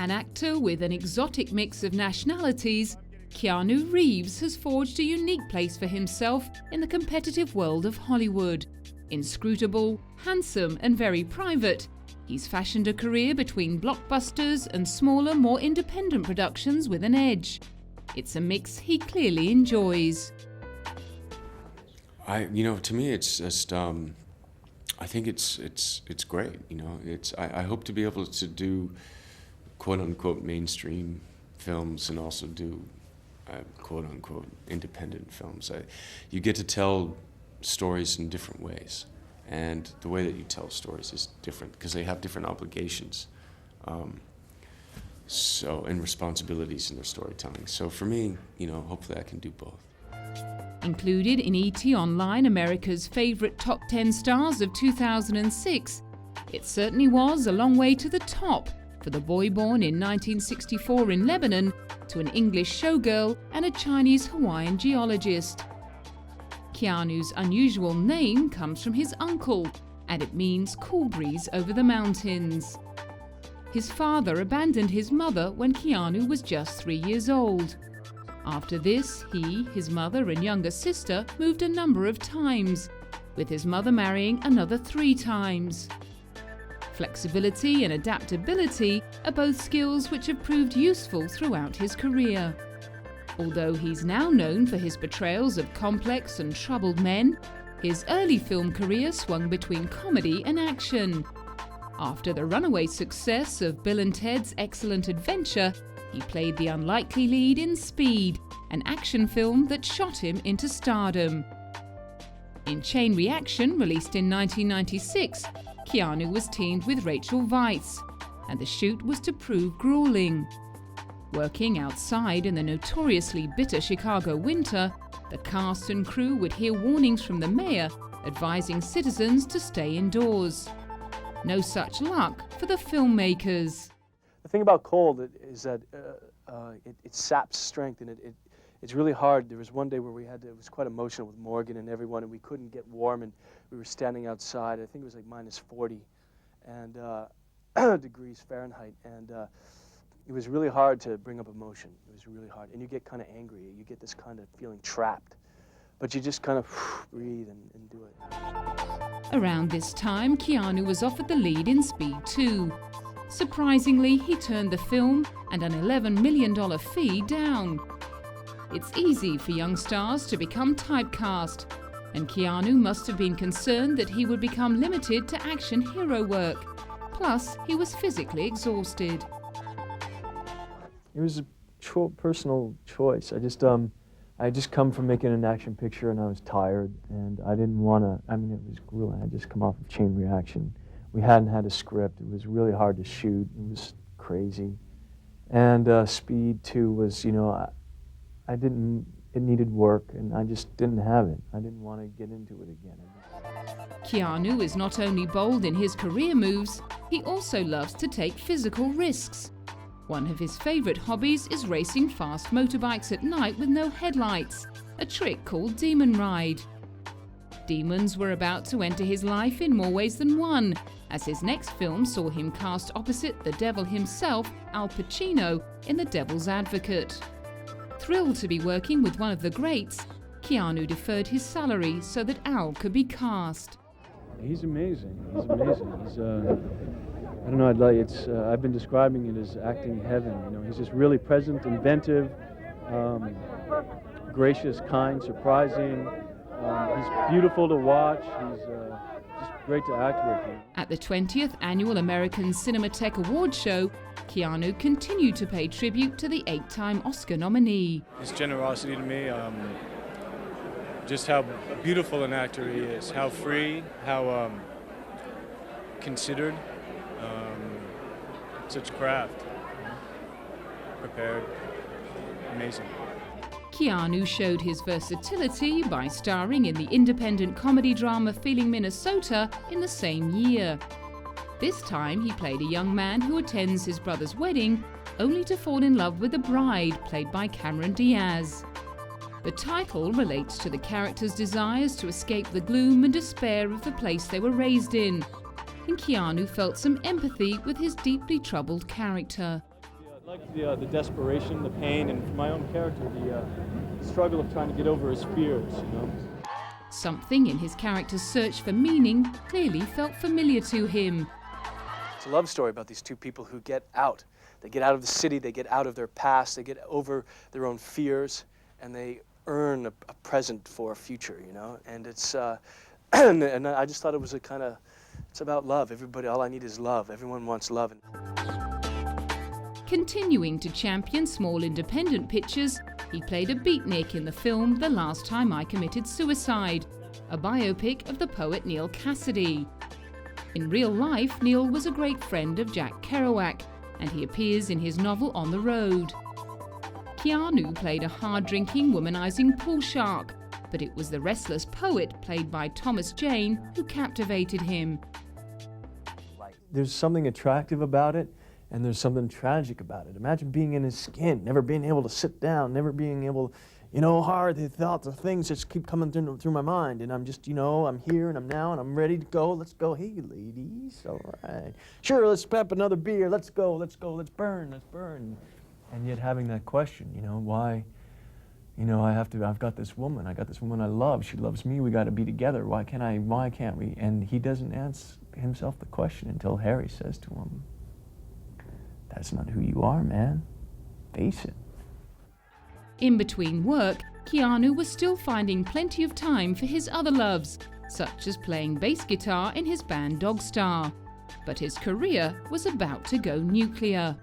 An actor with an exotic mix of nationalities, Keanu Reeves has forged a unique place for himself in the competitive world of Hollywood. Inscrutable, handsome and very private, he's fashioned a career between blockbusters and smaller, more independent productions with an edge. It's a mix he clearly enjoys. To me, it's just, I think it's great. I hope to be able to do quote unquote mainstream films and also do quote unquote independent films. You get to tell stories in different ways, and the way that you tell stories is different because they have different obligations, and responsibilities in their storytelling. So for me, hopefully I can do both. Included in ET Online, America's favorite top 10 stars of 2006, it certainly was a long way to the top for the boy born in 1964 in Lebanon to an English showgirl and a Chinese Hawaiian geologist. Keanu's unusual name comes from his uncle, and it means cool breeze over the mountains. His father abandoned his mother when Keanu was just 3 years old. After this, he, his mother and younger sister moved a number of times, with his mother marrying another 3 times. Flexibility and adaptability are both skills which have proved useful throughout his career. Although he's now known for his portrayals of complex and troubled men, his early film career swung between comedy and action. After the runaway success of Bill and Ted's Excellent Adventure, he played the unlikely lead in Speed, an action film that shot him into stardom. In Chain Reaction, released in 1996, Keanu was teamed with Rachel Weisz, and the shoot was to prove grueling. Working outside in the notoriously bitter Chicago winter, the cast and crew would hear warnings from the mayor advising citizens to stay indoors. No such luck for the filmmakers. The thing about cold is that it saps strength, and it's really hard. There was one day where it was quite emotional with Morgan and everyone, and we couldn't get warm, and we were standing outside. I think it was like -40 and degrees Fahrenheit, and it was really hard to bring up emotion. It was really hard, and you get kind of angry. You get this kind of feeling trapped, but you just kind of breathe and do it. Around this time, Keanu was offered the lead in Speed 2. Surprisingly, he turned the film and an $11 million fee down. It's easy for young stars to become typecast, and Keanu must have been concerned that he would become limited to action hero work. Plus, he was physically exhausted. It was a personal choice. I just come from making an action picture, and I was tired, and I didn't want to. It was grueling. I had just come off of Chain Reaction. We hadn't had a script. It was really hard to shoot. It was crazy. And Speed 2 was, it needed work, and I just didn't have it. I didn't want to get into it again. Keanu is not only bold in his career moves, he also loves to take physical risks. One of his favorite hobbies is racing fast motorbikes at night with no headlights, a trick called Demon Ride. Demons were about to enter his life in more ways than one, as his next film saw him cast opposite the devil himself, Al Pacino, in The Devil's Advocate. Thrilled to be working with one of the greats, Keanu deferred his salary so that Al could be cast. He's amazing. I don't know. I've been describing it as acting heaven. He's just really present, inventive, gracious, kind, surprising. He's beautiful to watch. He's just great to act with. At the 20th Annual American Cinematheque Awards show, Keanu continued to pay tribute to the 8-time Oscar nominee. His generosity to me, just how beautiful an actor he is, how free, how considered, such craft, prepared, amazing. Keanu showed his versatility by starring in the independent comedy drama Feeling Minnesota in the same year. This time he played a young man who attends his brother's wedding, only to fall in love with the bride, played by Cameron Diaz. The title relates to the character's desires to escape the gloom and despair of the place they were raised in, and Keanu felt some empathy with his deeply troubled character. I like the desperation, the pain, and for my own character, the struggle of trying to get over his fears, you know? Something in his character's search for meaning clearly felt familiar to him. It's a love story about these two people who get out. They get out of the city, they get out of their past, they get over their own fears, and they earn a present for a future, you know? And it's, and I just thought it was it's about love. Everybody, all I need is love. Everyone wants love. Continuing to champion small independent pictures, he played a beatnik in the film The Last Time I Committed Suicide, a biopic of the poet Neil Cassidy. In real life, Neil was a great friend of Jack Kerouac, and he appears in his novel On the Road. Keanu played a hard-drinking, womanizing pool shark, but it was the restless poet, played by Thomas Jane, who captivated him. There's something attractive about it, and there's something tragic about it. Imagine being in his skin, never being able to sit down, never being able, you know, the thoughts of things just keep coming through my mind, and I'm just, you know, I'm here and I'm now and I'm ready to go. Let's go. Hey, ladies, all right. Sure, let's pep another beer. Let's go, let's burn. And yet having that question, you know, why, you know, I've got this woman I love. She loves me. We got to be together. Why can't we? And he doesn't ask himself the question until Harry says to him, "That's not who you are, man. Face it." In between work, Keanu was still finding plenty of time for his other loves, such as playing bass guitar in his band Dogstar. But his career was about to go nuclear.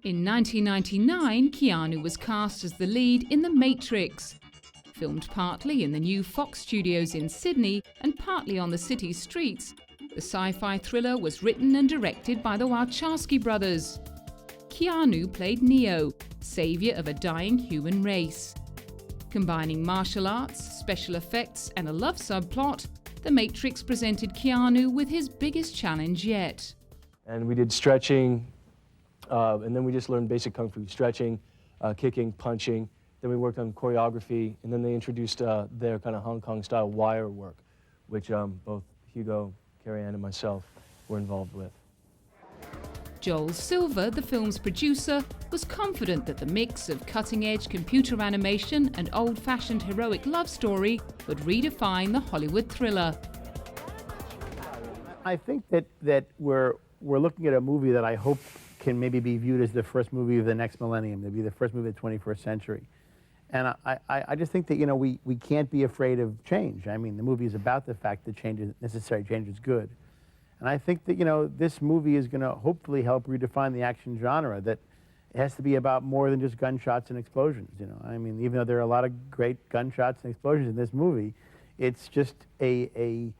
In 1999, Keanu was cast as the lead in The Matrix. Filmed partly in the new Fox studios in Sydney and partly on the city's streets, the sci-fi thriller was written and directed by the Wachowski brothers. Keanu played Neo, savior of a dying human race. Combining martial arts, special effects, and a love subplot, The Matrix presented Keanu with his biggest challenge yet. And we did stretching, and then we just learned basic kung fu, stretching, kicking, punching. Then we worked on choreography, and then they introduced their kind of Hong Kong style wire work, which both Hugo, Carrie Ann, and myself were involved with. Joel Silver, the film's producer, was confident that the mix of cutting-edge computer animation and old-fashioned heroic love story would redefine the Hollywood thriller. I think that we're looking at a movie that I hope can maybe be viewed as the first movie of the next millennium, to be the first movie of the 21st century. And I just think that, you know, we can't be afraid of change. I mean, the movie is about the fact that change is necessary, change is good. And I think that, you know, this movie is going to hopefully help redefine the action genre, that it has to be about more than just gunshots and explosions, you know. I mean, even though there are a lot of great gunshots and explosions in this movie, it's just you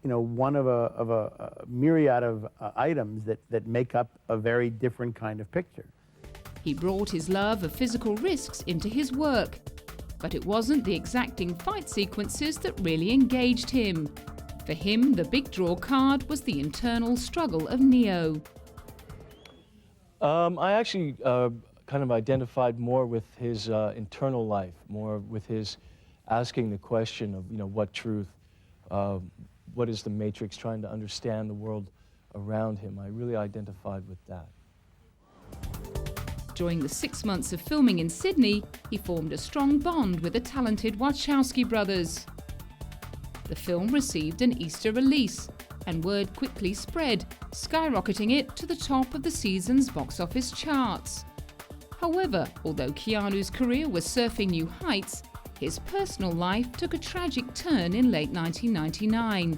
know, one of a myriad of items that make up a very different kind of picture. He brought his love of physical risks into his work, but it wasn't the exacting fight sequences that really engaged him. For him, the big draw card was the internal struggle of Neo. I actually kind of identified more with his internal life, more with his asking the question of, you know, what truth, what is the Matrix, trying to understand the world around him. I really identified with that. During the 6 months of filming in Sydney, he formed a strong bond with the talented Wachowski brothers. The film received an Easter release, and word quickly spread, skyrocketing it to the top of the season's box office charts. However, although Keanu's career was surfing new heights, his personal life took a tragic turn in late 1999,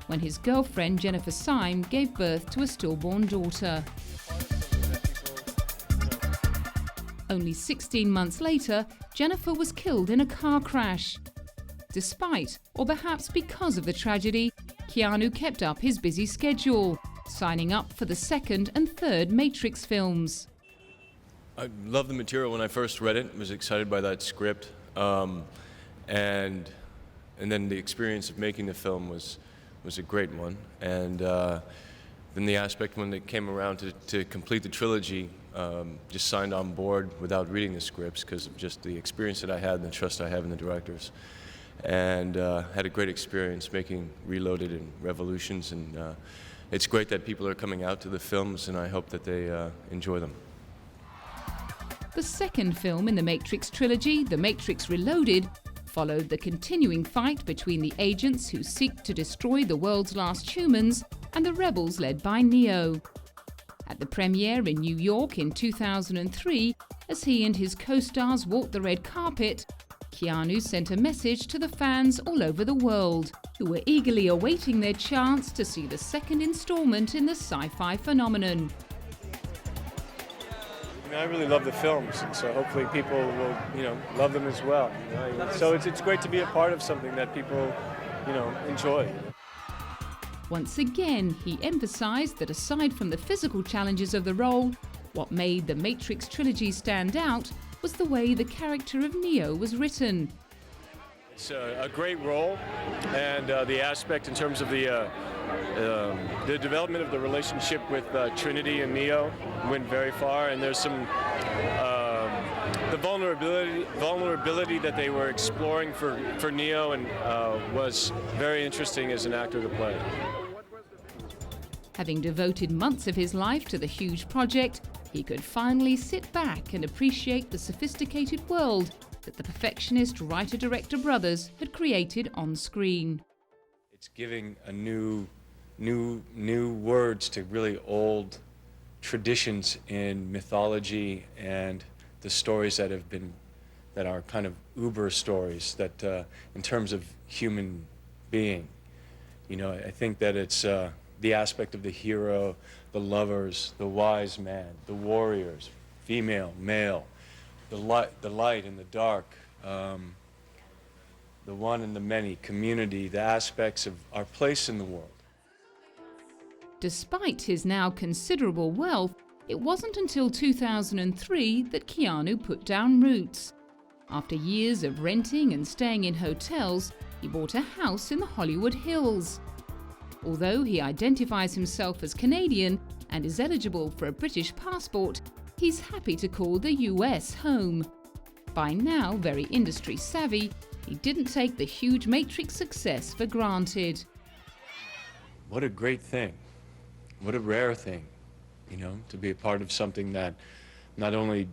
when his girlfriend Jennifer Syme gave birth to a stillborn daughter. Only 16 months later, Jennifer was killed in a car crash. Despite, or perhaps because of the tragedy, Keanu kept up his busy schedule, signing up for the second and third Matrix films. I loved the material when I first read it. Was excited by that script, and then the experience of making the film was a great one. And then the aspect when it came around to complete the trilogy, just signed on board without reading the scripts because of just the experience that I had and the trust I have in the directors. and had a great experience making Reloaded and Revolutions, and it's great that people are coming out to the films, and I hope that they enjoy them. The second film in the Matrix trilogy, The Matrix Reloaded, followed the continuing fight between the agents who seek to destroy the world's last humans and the rebels led by Neo. At the premiere in New York in 2003, as he and his co-stars walked the red carpet, Keanu sent a message to the fans all over the world, who were eagerly awaiting their chance to see the second installment in the sci-fi phenomenon. I really love the films, and so hopefully people will, love them as well. So it's great to be a part of something that people, enjoy. Once again, he emphasized that aside from the physical challenges of the role, what made the Matrix trilogy stand out was the way the character of Neo was written. It's a great role, and the aspect in terms of the development of the relationship with Trinity and Neo went very far, and there's some the vulnerability that they were exploring for Neo, and was very interesting as an actor to play. Having devoted months of his life to the huge project, he could finally sit back and appreciate the sophisticated world that the perfectionist writer-director brothers had created on screen. It's giving a new words to really old traditions in mythology and the stories that are kind of uber stories that in terms of human being. I think that it's the aspect of the hero, the lovers, the wise man, the warriors, female, male, the light and the dark, the one and the many, community, the aspects of our place in the world. Despite his now considerable wealth, it wasn't until 2003 that Keanu put down roots. After years of renting and staying in hotels, he bought a house in the Hollywood Hills. Although he identifies himself as Canadian and is eligible for a British passport, he's happy to call the US home. By now very industry savvy, he didn't take the huge Matrix success for granted. What a great thing. What a rare thing, to be a part of something that not only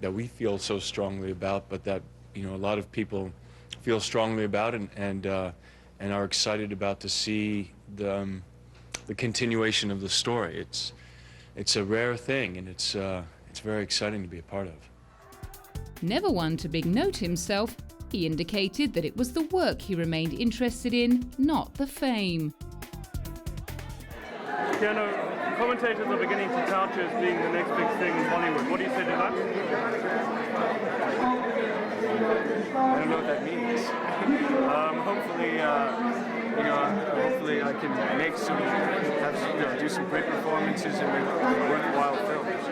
that we feel so strongly about, but that, a lot of people feel strongly about and are excited about to see the continuation of the story. It's a rare thing, and it's very exciting to be a part of. Never one to big note himself, he indicated that it was the work he remained interested in, not the fame. Keanu, commentators are beginning to tout you as being the next big thing in Hollywood. What do you say to that? I don't know what that means. Hopefully I can make do some great performances and make worthwhile films.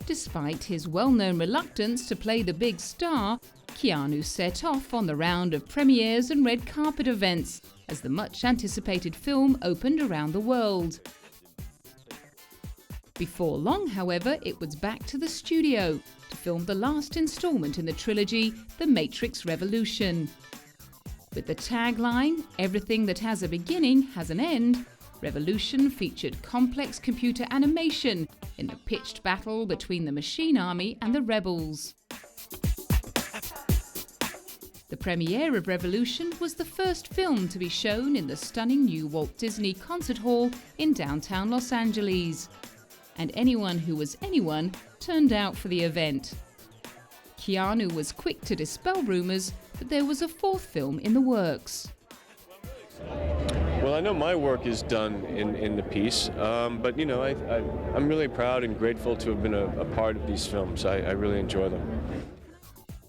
Despite his well-known reluctance to play the big star, Keanu set off on the round of premieres and red carpet events as the much-anticipated film opened around the world. Before long, however, it was back to the studio to film the last installment in the trilogy, The Matrix Revolution. With the tagline, "Everything that has a beginning has an end," Revolution featured complex computer animation in the pitched battle between the Machine Army and the Rebels. The premiere of Revolution was the first film to be shown in the stunning new Walt Disney Concert Hall in downtown Los Angeles. And anyone who was anyone turned out for the event. Keanu was quick to dispel rumors that there was a fourth film in the works. Well, I know my work is done in the piece, but I'm really proud and grateful to have been a part of these films. I really enjoy them.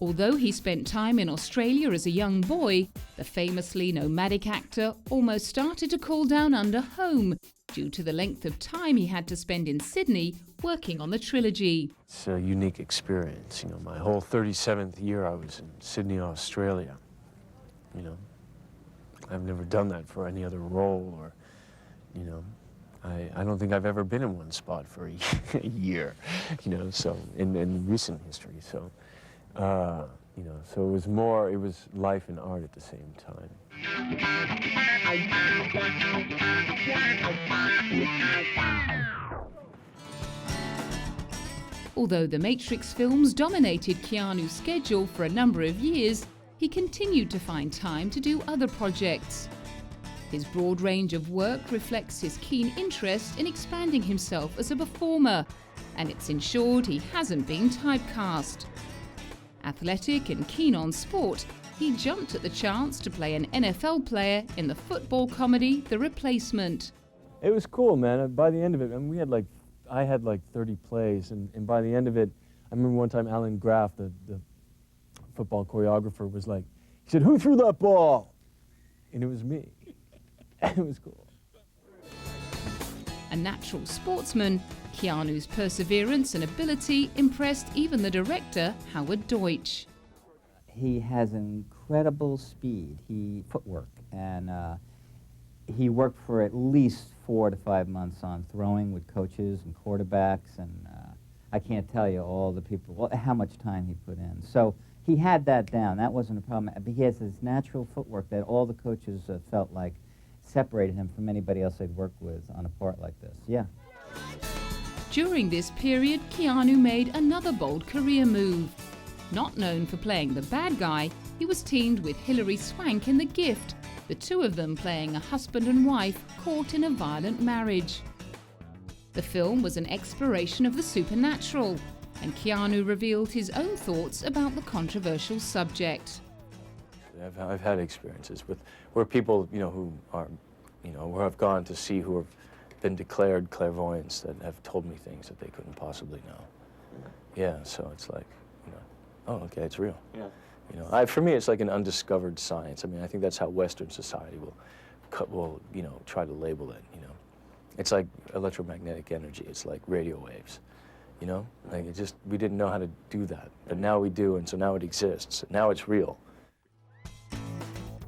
Although he spent time in Australia as a young boy, the famously nomadic actor almost started to call down under home due to the length of time he had to spend in Sydney working on the trilogy. It's a unique experience. My whole 37th year I was in Sydney, Australia. I've never done that for any other role, or, I don't think I've ever been in one spot for a year, so in recent history. So, You know, so it was life and art at the same time. Although the Matrix films dominated Keanu's schedule for a number of years, he continued to find time to do other projects. His broad range of work reflects his keen interest in expanding himself as a performer, and it's ensured he hasn't been typecast. Athletic and keen on sport, he jumped at the chance to play an NFL player in the football comedy The Replacement. It was cool, man. By the end of it, I mean, I had like 30 plays, and by the end of it, I remember one time Alan Graff, the football choreographer, was like, he said, "Who threw that ball?" And it was me. It was cool. A natural sportsman, Keanu's perseverance and ability impressed even the director, Howard Deutsch. He has incredible speed, footwork, and he worked for at least 4 to 5 months on throwing with coaches and quarterbacks, and I can't tell you all the people, how much time he put in. So he had that down. That wasn't a problem. But he has this natural footwork that all the coaches felt like separated him from anybody else they'd worked with on a part like this. Yeah. During this period, Keanu made another bold career move. Not known for playing the bad guy, he was teamed with Hilary Swank in The Gift, the two of them playing a husband and wife caught in a violent marriage. The film was an exploration of the supernatural, and Keanu revealed his own thoughts about the controversial subject. I've had experiences where people, you know, who are, you know, where I've gone to see who have been declared clairvoyants that have told me things that they couldn't possibly know. Yeah, so it's like, you know, oh, okay, it's real. Yeah. You know, for me, it's like an undiscovered science. I mean, I think that's how Western society will, you know, try to label it. You know, it's like electromagnetic energy. It's like radio waves. You know, like we didn't know how to do that, but now we do, and so now it exists. Now it's real.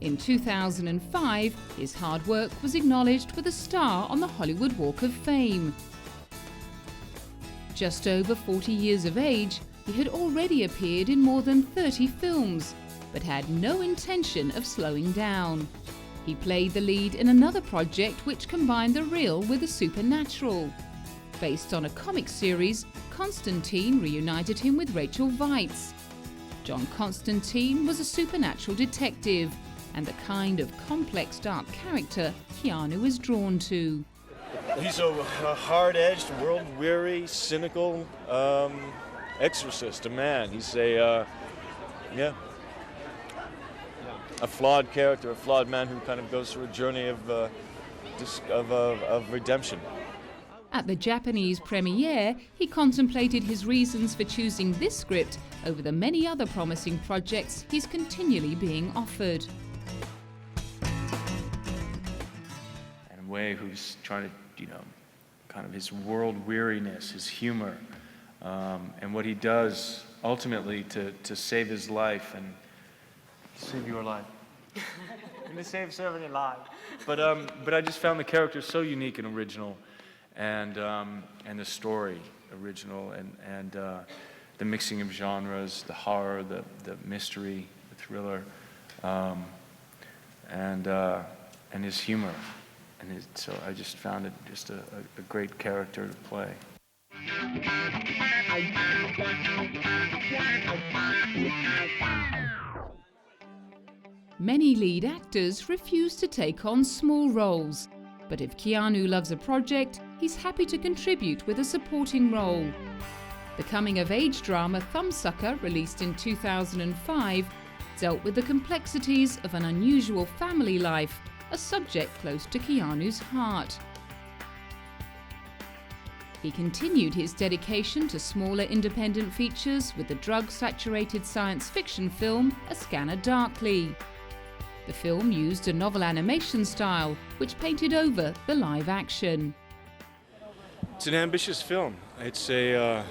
In 2005, his hard work was acknowledged with a star on the Hollywood Walk of Fame. Just over 40 years of age, he had already appeared in more than 30 films, but had no intention of slowing down. He played the lead in another project which combined the real with the supernatural. Based on a comic series, Constantine reunited him with Rachel Weisz. John Constantine was a supernatural detective, and the kind of complex dark character Keanu is drawn to. He's a hard-edged, world-weary, cynical exorcist, a man. He's a flawed character, a flawed man who kind of goes through a journey of redemption. At the Japanese premiere, he contemplated his reasons for choosing this script over the many other promising projects he's continually being offered. And Wei, who's trying to, you know, kind of his world weariness, his humor, and what he does ultimately to save his life and save your life. And to save so many lives. But I just found the character so unique and original, and the story original, and the mixing of genres, the horror, the mystery, the thriller, and his humor, so I just found it just a great character to play. Many lead actors refuse to take on small roles, but if Keanu loves a project, he's happy to contribute with a supporting role. The coming-of-age drama Thumbsucker, released in 2005, dealt with the complexities of an unusual family life, a subject close to Keanu's heart. He continued his dedication to smaller independent features with the drug-saturated science fiction film A Scanner Darkly. The film used a novel animation style, which painted over the live action. It's an ambitious film. It's a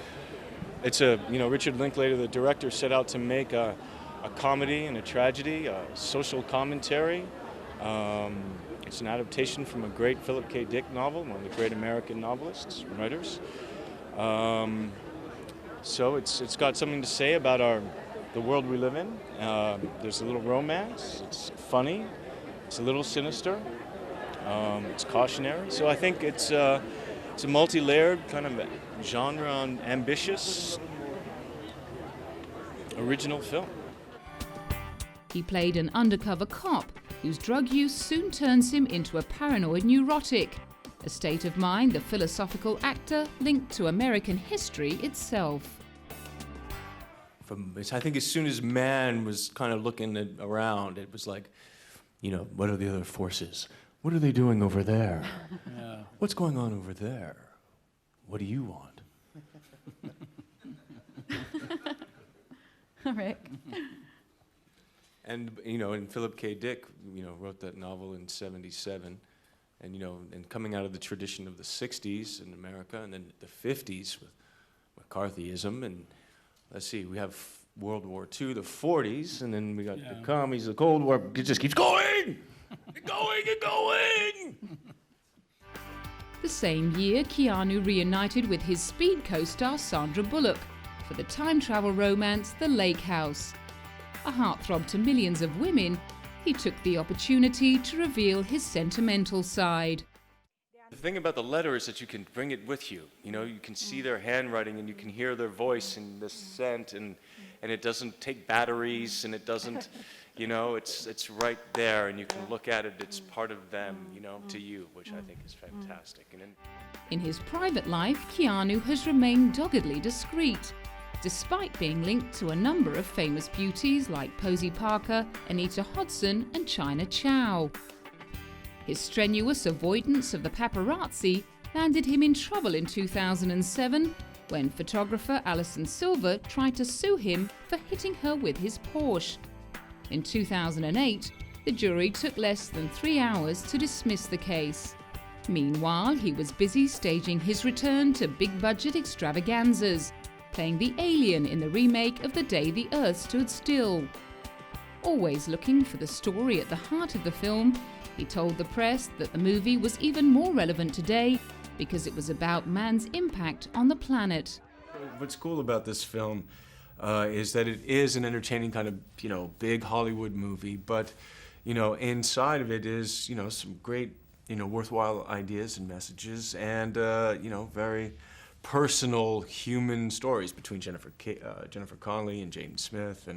Richard Linklater, the director, set out to make a comedy and a tragedy, a social commentary. It's an adaptation from a great Philip K. Dick novel, one of the great American novelists and writers. So it's got something to say about our the world we live in. There's a little romance. It's funny. It's a little sinister. It's cautionary. So I think it's a multi-layered kind of genre and ambitious, original film. He played an undercover cop whose drug use soon turns him into a paranoid neurotic, a state of mind the philosophical actor linked to American history itself. I think as soon as man was kind of looking around, it was like, you know, what are the other forces? What are they doing over there? Yeah. What's going on over there? What do you want? Rick. And, you know, and Philip K. Dick, you know, wrote that novel in '77. And, you know, and coming out of the tradition of the 60s in America, and then the 50s with McCarthyism, and let's see, we have World War II, the 40s, and then we got the commies, the Cold War. It just keeps going and going and going. The same year, Keanu reunited with his Speed co-star Sandra Bullock for the time travel romance The Lake House. A heartthrob to millions of women, he took the opportunity to reveal his sentimental side. The thing about the letter is that you can bring it with you. You know, you can see their handwriting and you can hear their voice and the scent, and it doesn't take batteries, and it doesn't, you know, it's right there, and you can look at it. It's part of them, you know, to you, which I think is fantastic. And in his private life, Keanu has remained doggedly discreet, despite being linked to a number of famous beauties like Posey Parker, Anita Hodson, and China Chow. His strenuous avoidance of the paparazzi landed him in trouble in 2007 when photographer Alison Silver tried to sue him for hitting her with his Porsche. In 2008, the jury took less than 3 hours to dismiss the case. Meanwhile, he was busy staging his return to big-budget extravaganzas, playing the alien in the remake of The Day the Earth Stood Still. Always looking for the story at the heart of the film, he told the press that the movie was even more relevant today because it was about man's impact on the planet. what's cool about this film is that it is an entertaining kind of, you know, big Hollywood movie, but, you know, inside of it is, you know, some great, you know, worthwhile ideas and messages, and, you know, very personal human stories between Jennifer Connelly and Jaden Smith,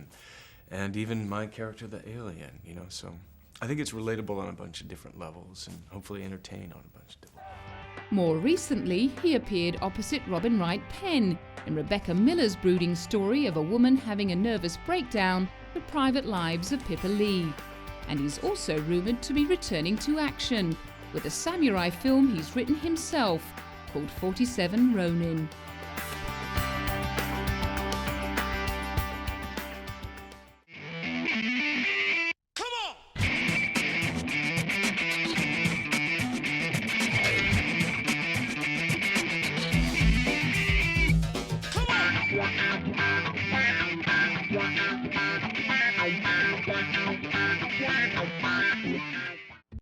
and even my character, the alien, you know, so I think it's relatable on a bunch of different levels and hopefully entertain on a bunch of different levels. More recently, he appeared opposite Robin Wright Penn in Rebecca Miller's brooding story of a woman having a nervous breakdown, The Private Lives of Pippa Lee. And he's also rumoured to be returning to action with a samurai film he's written himself called 47 Ronin.